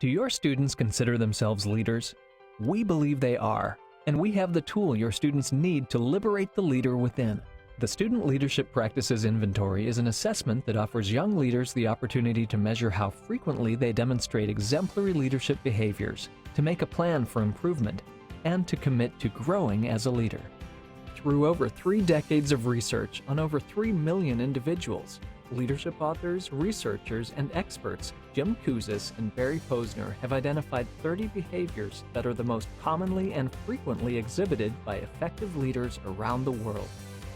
Do your students consider themselves leaders? We believe they are, and we have the tool your students need to liberate the leader within. The Student Leadership Practices Inventory is an assessment that offers young leaders the opportunity to measure how frequently they demonstrate exemplary leadership behaviors, to make a plan for improvement, and to commit to growing as a leader. Through over 3 decades of research on over 3 million individuals, leadership authors, researchers, and experts Jim Kouzes and Barry Posner have identified 30 behaviors that are the most commonly and frequently exhibited by effective leaders around the world.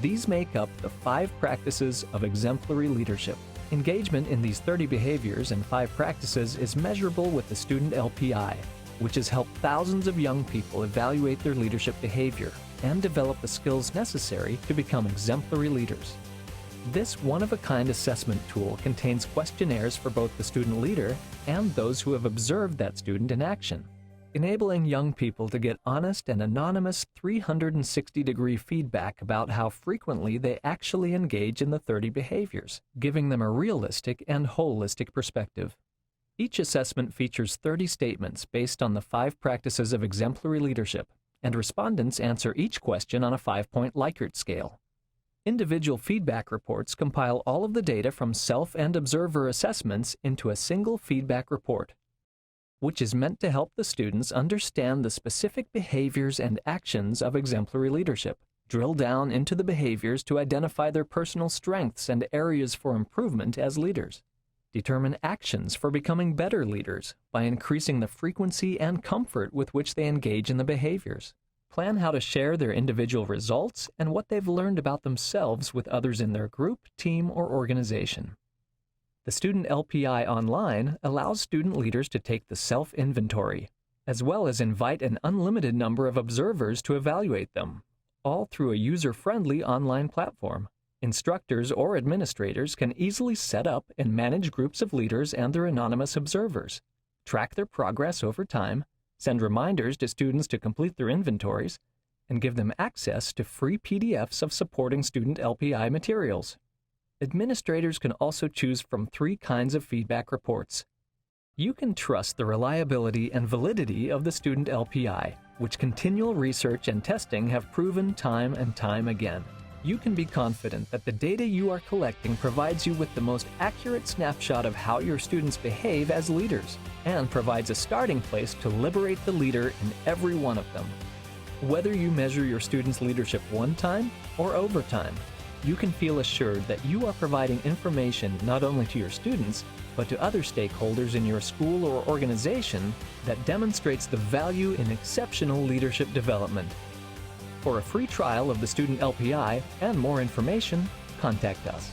These make up the 5 practices of exemplary leadership. Engagement in these 30 behaviors and 5 practices is measurable with the Student LPI, which has helped thousands of young people evaluate their leadership behavior and develop the skills necessary to become exemplary leaders. This one-of-a-kind assessment tool contains questionnaires for both the student leader and those who have observed that student in action, enabling young people to get honest and anonymous 360-degree feedback about how frequently they actually engage in the 30 behaviors, giving them a realistic and holistic perspective. Each assessment features 30 statements based on the 5 practices of exemplary leadership, and respondents answer each question on a 5-point Likert scale. Individual feedback reports compile all of the data from self and observer assessments into a single feedback report, which is meant to help the students understand the specific behaviors and actions of exemplary leadership, drill down into the behaviors to identify their personal strengths and areas for improvement as leaders, determine actions for becoming better leaders by increasing the frequency and comfort with which they engage in the behaviors, plan how to share their individual results and what they've learned about themselves with others in their group, team, or organization. The Student LPI Online allows student leaders to take the self-inventory, as well as invite an unlimited number of observers to evaluate them, all through a user-friendly online platform. Instructors or administrators can easily set up and manage groups of leaders and their anonymous observers, track their progress over time, send reminders to students to complete their inventories, and give them access to free PDFs of supporting Student LPI materials. Administrators can also choose from 3 kinds of feedback reports. You can trust the reliability and validity of the Student LPI, which continual research and testing have proven time and time again. You can be confident that the data you are collecting provides you with the most accurate snapshot of how your students behave as leaders, and provides a starting place to liberate the leader in every one of them. Whether you measure your students' leadership one time or over time, you can feel assured that you are providing information not only to your students, but to other stakeholders in your school or organization that demonstrates the value in exceptional leadership development. For a free trial of the Student LPI and more information, contact us.